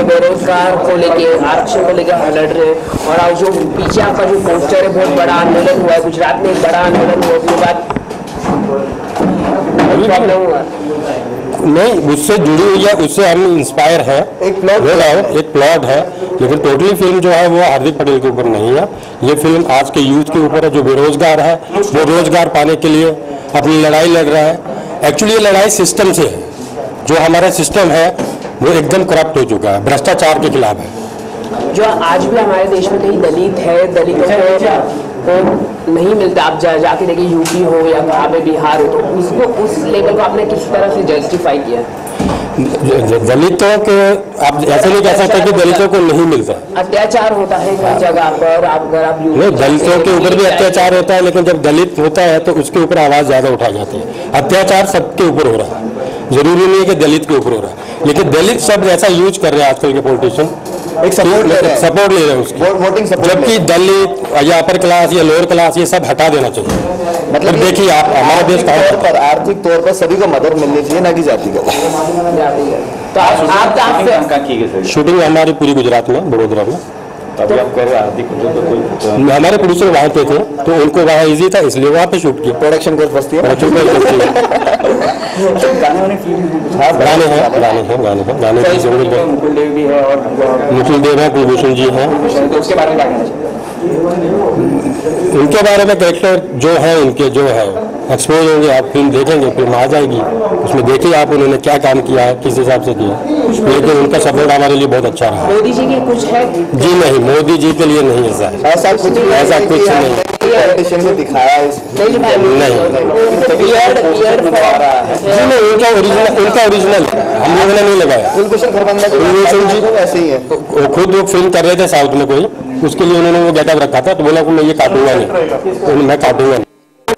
बेरोजगार को लेके, आरक्षण को लेकर लड़ रहे हैं। और आज जो पीछे आपका जो पोस्टर है, बहुत बड़ा आंदोलन हुआ है गुजरात में, एक बड़ा आंदोलन हुआ, उसके बाद प्रॉब्लम हुआ नहीं, उससे जुड़ी हुई है, उससे हम इंस्पायर है। एक प्लॉट है, लेकिन टोटली फिल्म जो है वो हार्दिक पटेल के ऊपर नहीं है। ये फिल्म आज के यूथ के ऊपर है, जो बेरोजगार है, वो रोजगार पाने के लिए अपनी लड़ाई लड़ रहा है। एक्चुअली ये लड़ाई सिस्टम से है। जो हमारा सिस्टम है वो एकदम करप्ट हो चुका है, भ्रष्टाचार के खिलाफ है। जो आज भी हमारे देश में कहीं दलित है, दलितों को नहीं मिलता। आप जाके देखिए यूपी हो या कहाँ पे बिहार हो, तो उसको उस लेवल को आपने किस तरह से जस्टिफाई किया? दलितों के आप ऐसे नहीं कह सकते कि दलितों को नहीं मिलता। अत्याचार होता है कई जगह पर। अगर आप नहीं, दलितों के ऊपर भी अत्याचार होता है, लेकिन जब दलित होता है तो उसके ऊपर आवाज ज्यादा उठाई जाती है। अत्याचार सबके ऊपर हो रहा है, जरूरी नहीं है कि दलित के ऊपर हो रहा है, लेकिन दलित शब्द ऐसा यूज कर रहे हैं आजकल के पॉलिटिशियन, एक सपोर्ट ले रहे हैं उसकी, जबकि दलित या अपर क्लास या लोअर क्लास ये सब हटा देना चाहिए। मतलब देखिए आप, हमारा देश पर आर्थिक तौर पर सभी को मदद मिलनी चाहिए, ना कि जातिगत। तो आप शूटिंग हमारी पूरी गुजरात में, बड़ोदरा में। तभी आप कह रहे हैं हमारे प्रोड्यूसर वहाँ पे थे, तो उनको वहाँ इजी था, इसलिए वहाँ पे शूट किया। प्रोडक्शन को बस्ती है, गाने मुकुल देव है, कुलभूषण जी हैं। उसके बारे में उनके बारे में कैरेक्टर जो है इनके जो है एक्सपोज होंगे, आप फिल्म देखेंगे, फिल्म आ जाएगी, उसमें देखिए आप उन्होंने क्या काम किया है, किस हिसाब से किया, लेकिन उनका सपोर्ट हमारे लिए बहुत अच्छा रहा। मोदी जी की कुछ है? जी नहीं, मोदी जी के लिए नहीं ऐसा कुछ नहीं दिखाया उनका ओरिजिनल हम लोगों ने नहीं लगाया। कुलभूषण जी ऐसे ही है, खुद वो फिल्म कर रहे थे साउथ में कोई, उसके लिए उन्होंने वो गेटअप रखा था, तो बोला कि मैं ये काटूंगा नहीं, तो मैं काटूंगा नहीं।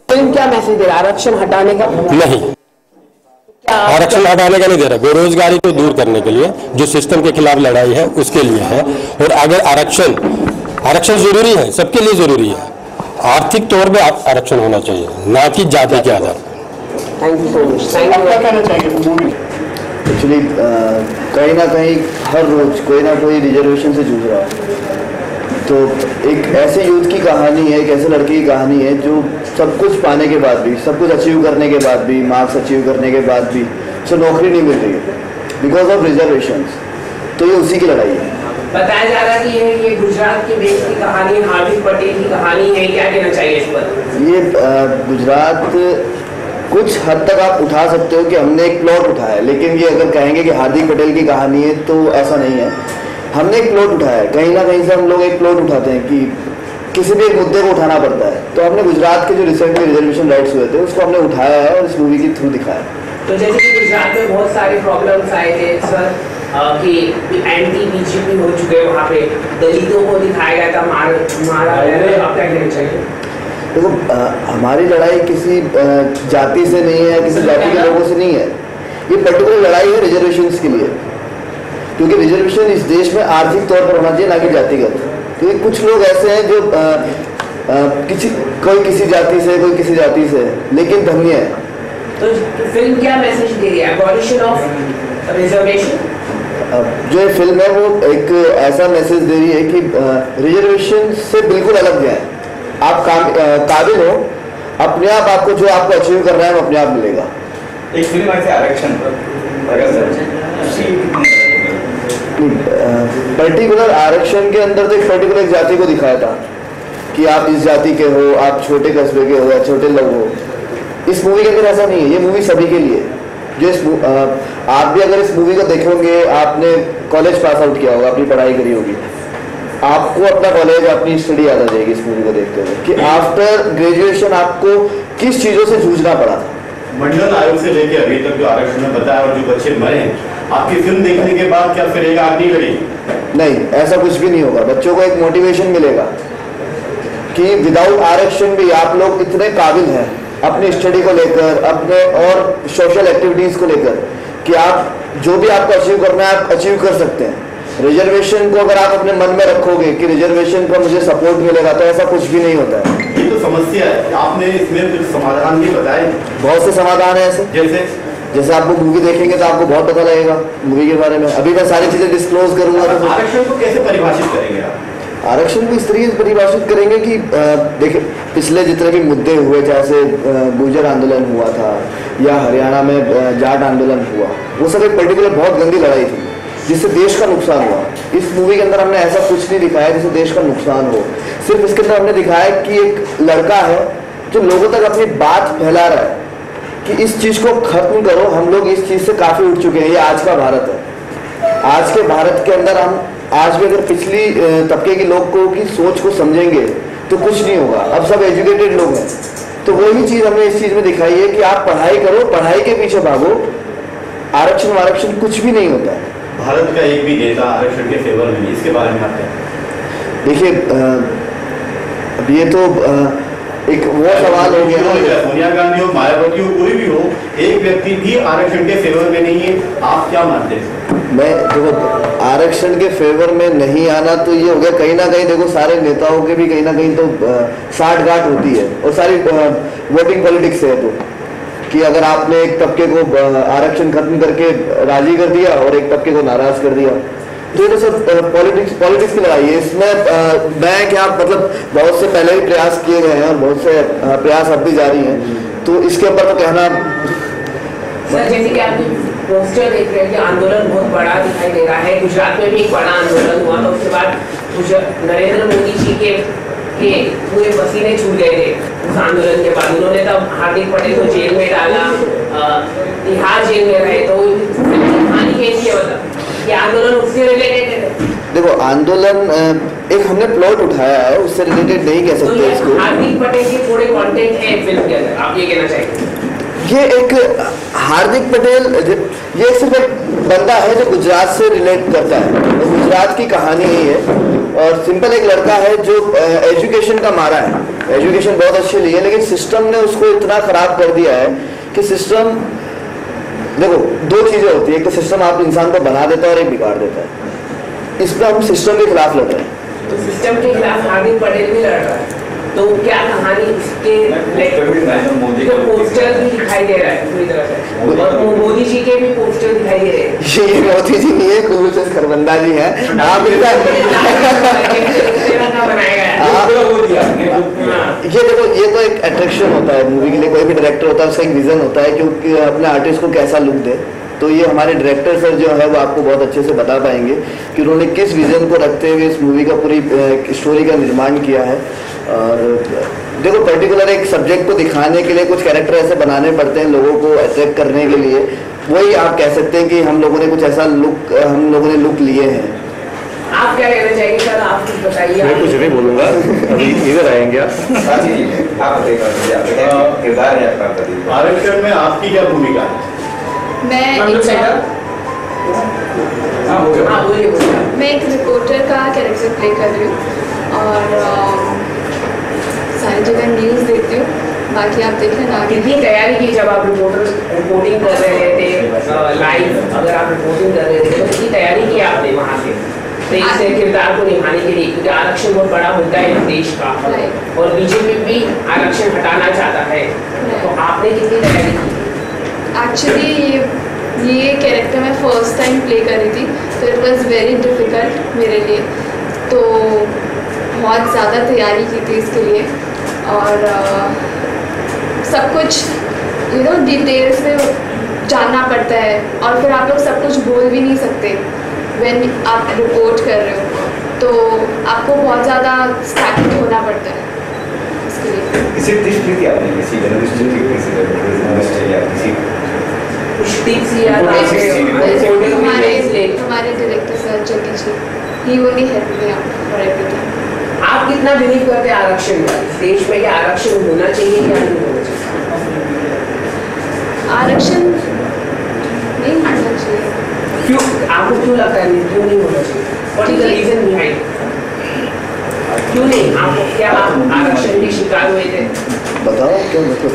फिल्म क्या मैसेज दे रहा है? आरक्षण हटाने का नहीं, आरक्षण हटाने का नहीं दे रहा, बेरोजगारी को दूर करने के लिए, जो सिस्टम के खिलाफ लड़ाई है उसके लिए है। और अगर आरक्षण जरूरी है, सबके लिए जरूरी है, आर्थिक तौर पे आरक्षण होना चाहिए, ना कि जाति के आधार पर। Thank you so much. Actually कहीं ना कहीं हर रोज कोई ना कोई रिजर्वेशन से जूझ रहा है। तो एक ऐसे यूथ की कहानी है, एक ऐसे लड़के की कहानी है जो सब कुछ पाने के बाद भी, सब कुछ अचीव करने के बाद भी, मार्क्स अचीव करने के बाद भी उसे नौकरी नहीं मिल रही है बिकॉज ऑफ रिजर्वेशंस। तो ये उसी की लड़ाई है। बताया जा रहा है कि ये गुजरात के देश की कहानी, हार्दिक पटेल की कहानी है, क्या कहना चाहिए इस पर? ये गुजरात कुछ हद तक आप उठा सकते हो कि हमने एक प्लॉट उठाया है, लेकिन ये अगर कहेंगे कि हार्दिक पटेल की कहानी है तो ऐसा नहीं है। हमने एक प्लॉट उठाया है, कहीं ना कहीं से हम लोग एक प्लॉट उठाते हैं कि किसी भी एक मुद्दे को उठाना पड़ता है। तो हमने गुजरात के जो रिसेंटली रिजर्वेशन राइट्स हुए थे उसको हमने उठाया है और इस मूवी के थ्रू दिखाया। तो जैसे कि गुजरात में बहुत सारे प्रॉब्लम्स आए थे सर, कि एंटी बीजेपी हो चुके हैं, वहाँ पे दलितों को दिखाया गया था मारा। आप क्या कहना चाहिए? देखो, हमारी लड़ाई किसी जाति से नहीं है, किसी जाति के लोगों से नहीं है। ये पर्टिकुलर लड़ाई है रिजर्वेशंस के लिए, क्योंकि रिजर्वेशन इस देश में आर्थिक तौर पर होना चाहिए, ना कि जातिगत। क्योंकि कुछ लोग ऐसे हैं जो कोई किसी जाति से, कोई किसी जाति से, लेकिन धन्य है। तो फिल्म क्या मैसेज दे रही है? Abolition of reservation. जो ये फिल्म है वो एक ऐसा मैसेज दे रही है कि रिजर्वेशन से बिल्कुल अलग है। आप काम काबिल हो, अपने आप आपको जो आपको अचीव करना है वो अपने आप मिलेगा। एक फिल्म ऐसे आरक्षण पर्टिकुलर आरक्षण के अंदर तो एक पर्टिकुलर जाति को दिखाया था कि आप इस जाति के हो, आप छोटे कस्बे के हो या छोटे लोग हो। इस मूवी के अंदर ऐसा नहीं है, ये मूवी सभी के लिए। जो आप भी अगर इस मूवी को देखोगे, आपने कॉलेज पास आउट किया होगा, अपनी पढ़ाई करी होगी, आपको अपना कॉलेज, अपनी स्टडी याद आ जाएगी इस मूवी को देखते हुए कि आफ्टर ग्रेजुएशन आपको किस चीज़ों से जूझना पड़ा। मंडल आयोग से लेके अभी तक जो आरक्षण में बताया और जो बच्चे मरे हैं, आपकी फिल्म देखने के बाद क्या फिर एक आग नहीं लगेगी? नहीं, ऐसा कुछ भी नहीं होगा। बच्चों को एक मोटिवेशन मिलेगा कि विदाउट आरक्षण भी आप लोग इतने काबिल हैं अपनी स्टडी को लेकर, अपने और सोशल एक्टिविटीज़ को लेकर, कि आप जो भी आपको अचीव करना है आप अचीव कर सकते हैं। रिजर्वेशन को अगर आप अपने मन में रखोगे कि रिजर्वेशन का मुझे सपोर्ट मिलेगा, तो ऐसा कुछ भी नहीं होता है। ये तो समस्या है, आपने इसमें कुछ समाधान भी बताए। बहुत से समाधान है ऐसे, जैसे आप मूवी देखेंगे तो आपको बहुत पता लगेगा मूवी के बारे में। अभी मैं सारी चीज़ें डिस्क्लोज करूंगा। तो आरक्षण को कैसे परिभाषित करेंगे आप? आरक्षण को इस तरीके से परिभाषित करेंगे कि देखिए, पिछले जितने भी मुद्दे हुए, जैसे गुर्जर आंदोलन हुआ था या हरियाणा में जाट आंदोलन हुआ, वो सब एक पर्टिकुलर बहुत गंदी लड़ाई थी जिससे देश का नुकसान हुआ। इस मूवी के अंदर हमने ऐसा कुछ नहीं दिखाया जिससे देश का नुकसान हो। सिर्फ इसके अंदर हमने दिखाया कि एक लड़का है जो लोगों तक अपनी बात फैला रहा है कि इस चीज़ को खत्म करो, हम लोग इस चीज़ से काफ़ी उठ चुके हैं। ये आज का भारत है। आज के भारत के अंदर हम आज भी अगर पिछली तबके के लोग को की सोच को समझेंगे तो कुछ नहीं होगा। अब सब एजुकेटेड लोग हैं, तो वही चीज़ हमने इस चीज़ में दिखाई है कि आप पढ़ाई करो, पढ़ाई के पीछे भागो, आरक्षण कुछ भी नहीं होता है। भारत का एक भी नेता आरक्षण के फेवर में नहीं, इसके बारे में आप क्या? देखिए, अब ये तो एक वो सवाल हो गया ना, सोनिया गांधी हो, मायावती हो, कोई भी हो, एक व्यक्ति भी आरक्षण के फेवर में नहीं है, आप क्या मानते हैं? मैं देखो, आरक्षण के फेवर में नहीं आना तो ये हो गया, कहीं ना कहीं देखो सारे नेताओं के भी कहीं ना कहीं तो साठगांठ होती है, और सारी वोटिंग पॉलिटिक्स है। तो कि अगर आपने एक तबके को आरक्षण खत्म करके राजी कर दिया और एक तबके को नाराज कर दिया, तो ये तो सब पॉलिटिक्स की लड़ाई है। इसमें मैं क्या, मतलब बहुत से पहले भी प्रयास किए गए हैं और बहुत से प्रयास अब भी जारी हैं, तो इसके ऊपर तो कहना। सर, जैसे कि आप पोस्टर देख रहे हैं कि आंदोलन बहुत बड़ा दिखाई दे रहा है। गुजरात में भी एक बड़ा आंदोलन हुआ था, उसके बाद नरेंद्र मोदी जी के पूरे पसीने छूट गए थे उस आंदोलन के बाद। उन्होंने तब हार्दिक पटेल को जेल में डाला, तिहाड़ जेल में रहे। तो कहानी कैसी है, मतलब ये आंदोलन उससे रिलेटेड है? देखो, आंदोलन एक हमने प्लॉट उठाया है, उससे रिलेटेड नहीं कह सकते इसको। हार्दिक पटेल के थोड़े कंटेंट है फिल्म के अंदर, आप ये कहना चाहेंगे? ये एक हार्दिक पटेल, ये सिर्फ एक बंदा है जो गुजरात से रिलेट करता है, तो गुजरात की कहानी ही है। और सिंपल एक लड़का है जो एजुकेशन का मारा है, एजुकेशन बहुत अच्छी ली है, लेकिन सिस्टम ने उसको इतना खराब कर दिया है कि सिस्टम, देखो दो चीज़ें होती है, एक तो सिस्टम आप इंसान को बना देता है और एक बिगाड़ देता है। इसमें हम सिस्टम के खिलाफ लड़ रहे हैं। तो सिस्टम के खिलाफ हार्दिक पटेल भी लड़ रहा है, तो क्या कहानी उसके तो पोस्टर भी दिखाई दे रहा है पूरी तरह से, और मोदी जी के भी पोस्टर दिखाई दे रहे हैं। ये मोदी जी नहीं है, कुछ खरबंदा जी है। ये देखो, ये तो एक अट्रैक्शन होता है मूवी के लिए, कोई भी डायरेक्टर होता है उसका एक विजन होता है क्योंकि अपने आर्टिस्ट को कैसा लुक दे। तो ये हमारे डायरेक्टर सर जो है वो आपको बहुत अच्छे से बता पाएंगे कि उन्होंने किस विजन को रखते हुए इस मूवी का पूरी स्टोरी का निर्माण किया है। और देखो, पर्टिकुलर एक सब्जेक्ट को दिखाने के लिए कुछ कैरेक्टर ऐसे बनाने पड़ते हैं लोगों को अट्रैक्ट करने के लिए। वही आप कह सकते हैं कि हम लोगों ने कुछ ऐसा लुक लिए हैं। आप क्या कहना चाहेंगे सर, आप कुछ बताइए। मैं कुछ नहीं बोलूँगा, अभी इधर आएंगे आरक्षण में आपकी क्या भूमिका है? मैं एक रिपोर्टर का कैरेक्टर प्ले कर रही हूँ और सारी जगह न्यूज़ देखती हूँ। बाकी आप देख लेना। कितनी तैयारी की जब आप रिपोर्टिंग कर रहे थे लाइव, अगर आप रिपोर्टिंग कर रहे थे तो कितनी तैयारी की आपने वहाँ से इस किरदार को निभाने के लिए? क्योंकि आरक्षण बहुत बड़ा मुद्दा है देश का और बीजेपी भी आरक्षण हटाना चाहता है, तो आपने कितनी तैयारी की? एक्चुअली ये कैरेक्टर मैं फर्स्ट टाइम प्ले कर रही थी, तो इट वॉज़ वेरी डिफ़िकल्ट मेरे लिए। तो बहुत ज़्यादा तैयारी की थी इसके लिए और सब कुछ डिटेल्स में जानना पड़ता है, और फिर आप लोग सब कुछ बोल भी नहीं सकते व्हेन आप रिपोर्ट कर रहे हो, तो आपको बहुत ज़्यादा स्टैटिक होना पड़ता है इसके लिए। किसी टिप्स दी थी आपने किसी जर्नलिस्ट की किसी हमारे director sir Jagdish ji, he only help me out for everything. आप कितना बिलीव करते हैं आरक्षण का देश में? क्या आरक्षण होना चाहिए या नहीं होना चाहिए? आरक्षण नहीं होना चाहिए। क्यों? आपको क्यों लगता है क्यों नहीं होना चाहिए? What is the reason behind? क्यों नहीं? आपको क्या आप आरक्षण के शिकार हुए थे? बताओ क्या मतलब?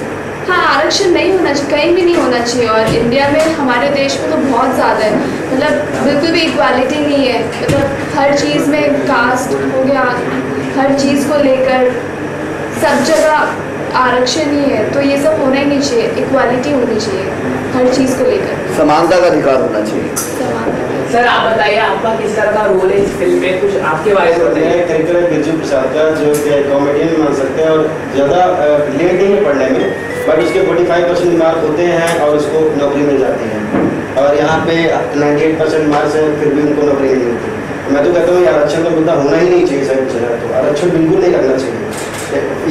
हाँ, आरक्षण नहीं होना चाहिए, कहीं भी नहीं होना चाहिए। और इंडिया में, हमारे देश में तो बहुत ज़्यादा है, मतलब बिल्कुल भी इक्वालिटी नहीं है। मतलब हर चीज़ में कास्ट हो गया, हर चीज़ को लेकर सब जगह आरक्षण ही है, तो ये सब होना ही नहीं चाहिए। इक्वालिटी होनी चाहिए हर चीज़ को लेकर, समानता का अधिकार होना चाहिए। समानता। सर आप बताइए आपका किस तरह का रोल है इस फिल्म में, कुछ आपके बारे में बताइए। कैरेक्टर है बिरजू प्रसाद का, जो कि कॉमेडियन मान सकते हैं और ज़्यादा लेट नहीं है पढ़ने में, बट उसके 45% मार्क होते हैं और उसको नौकरी मिल जाती है। और यहाँ पे 98% मार्क्स हैं, फिर भी उनको नौकरी नहीं मिलती। मैं तो कहता हूँ आरक्षण का मुद्दा होना ही नहीं चाहिए सर कुछ है, तो आरक्षण बिल्कुल नहीं करना चाहिए।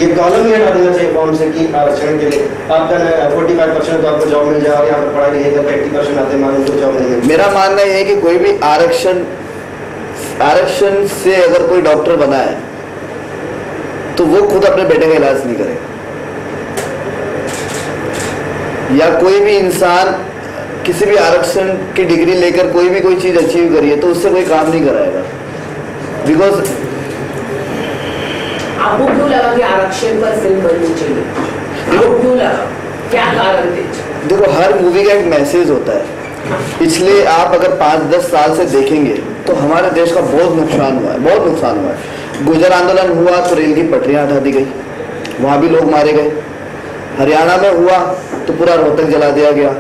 ये कॉलम ही हटा देना चाहिए फॉर्म से कि आरक्षण के लिए आपका 45% तो आपको जॉब मिल जाए, और यहाँ पर पढ़ाई लिखाई करके 80% आते मार्क्स उनको जॉब नहीं मिलती। मेरा मानना यह है कि कोई भी आरक्षण से अगर कोई डॉक्टर बना है तो वो खुद अपने बेटे का इलाज नहीं करेगा, या कोई भी इंसान किसी भी आरक्षण की डिग्री लेकर कोई भी कोई चीज अचीव करी है तो उससे कोई काम नहीं कराएगा। बिकॉज आपको क्यों लगा कि आरक्षण पर फिल्म बननी चाहिए? आपको क्यों लगा, क्या कारण थे? देखो, हर मूवी का एक मैसेज होता है। पिछले आप अगर 5-10 साल से देखेंगे तो हमारे देश का बहुत नुकसान हुआ है, बहुत नुकसान हुआ है। गुजर आंदोलन हुआ तो रेल की पटरियां हटा दी गई, वहाँ भी लोग मारे गए। हरियाणा में हुआ तो पूरा रोहतक जला दिया गया।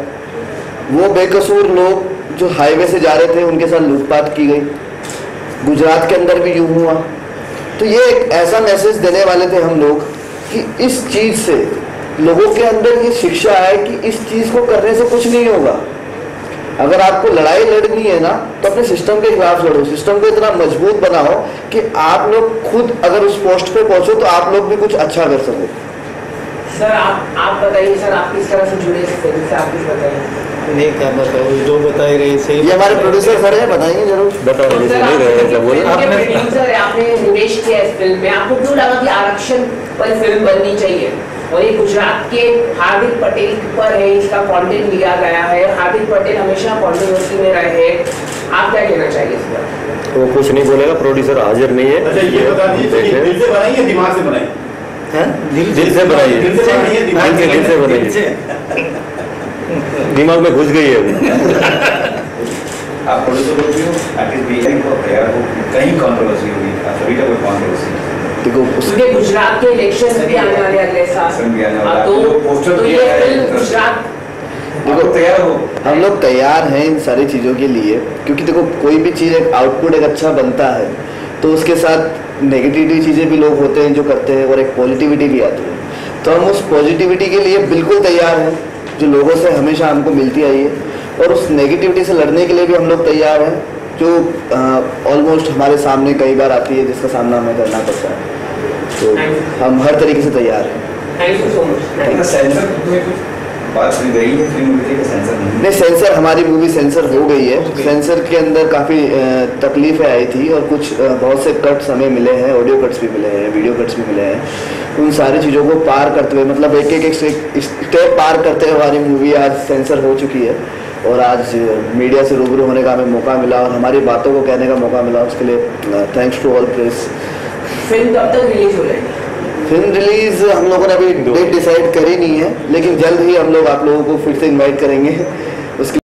वो बेकसूर लोग जो हाईवे से जा रहे थे उनके साथ लूटपाट की गई। गुजरात के अंदर भी यूं हुआ। तो ये एक ऐसा मैसेज देने वाले थे हम लोग कि इस चीज़ से लोगों के अंदर ये शिक्षा है कि इस चीज़ को करने से कुछ नहीं होगा। अगर आपको लड़ाई लड़नी है ना तो अपने सिस्टम के खिलाफ लड़ो, सिस्टम को इतना मजबूत बनाओ कि आप लोग खुद अगर उस पोस्ट पे पहुंचो तो आप लोग भी कुछ अच्छा कर सको। सर आप बताइए, सर आप किस तरह से जुड़े इस फिल्म से, आप कुछ बताइए। नहीं क्या बताओ, जो बताई रही सही। ये हमारे प्रोड्यूसर खड़े हैं, बताएंगे जरूर। प्रोड्यूसर आपने निवेश किया इस फिल्म में, आपको क्यों लगा कि आरक्षण पर फिल्म बननी चाहिए? और ये गुजरात के हार्दिक पटेल पर है, इसका कंटेंट लिया गया है। हार्दिक पटेल हमेशा कंट्रोवर्सी में रहे हैं, आप क्या कहना चाहिए इस पर? वो कुछ नहीं बोलेगा, प्रोड्यूसर हाजिर नहीं है। अच्छा ये बता दीजिए, दिल से बनाई या दिमाग से बनाई? दिल से बनाइए, दिल से बनाइए, दिल से बनाइए, दिमाग में घुस गई है। आप प्रोड्यूसर होती हो, आर्टिस्ट भी हैं, तैयार हो, कहीं कंट्रोवर्सी होगी, सभी का कोई कंट्रोवर्सी। देखो, उसके गुजरात के इलेक्शन भी आने वाले अगले साल, तो ये फिल्म गुजरात, देखो तैयार हो, हम लोग तैयार हैं इन सारी चीज़ों के लिए, क्योंकि देखो कोई भी चीज़ एक आउटपुट एक अच्छा बनता है तो उसके साथ नेगेटिविटी चीज़ें भी लोग होते हैं जो करते हैं, और एक पॉजिटिविटी भी आती है। तो हम उस पॉजिटिविटी के लिए बिल्कुल तैयार हैं जो लोगों से हमेशा हमको मिलती आई है, और उस नेगेटिविटी से लड़ने के लिए भी हम लोग तैयार हैं जो ऑलमोस्ट हमारे सामने कई बार आती है, जिसका सामना हमें करना पड़ता है। तो हम हर तरीके से तैयार हैं। Thank you so much. Sensor बात हुई गई है फिल्म के सेंसर नहीं, सेंसर हमारी मूवी सेंसर हो गई है। सेंसर के अंदर काफ़ी तकलीफें आई थी और कुछ बहुत से कट्स हमें मिले हैं, ऑडियो कट्स भी मिले हैं, वीडियो कट्स भी मिले हैं। उन सारी चीज़ों को पार करते हुए, मतलब एक स्टेप पार करते हुए हमारी मूवी आज सेंसर हो चुकी है, और आज मीडिया से रूबरू होने का हमें मौका मिला और हमारी बातों को कहने का मौका मिला। उसके लिए thanks to all press. Film कब तक रिलीज हो जाएगी? फिल्म रिलीज हम लोगों ने अभी डेट डिसाइड करी नहीं है, लेकिन जल्द ही हम लोग आप लोगों को फिर से इनवाइट करेंगे। उसके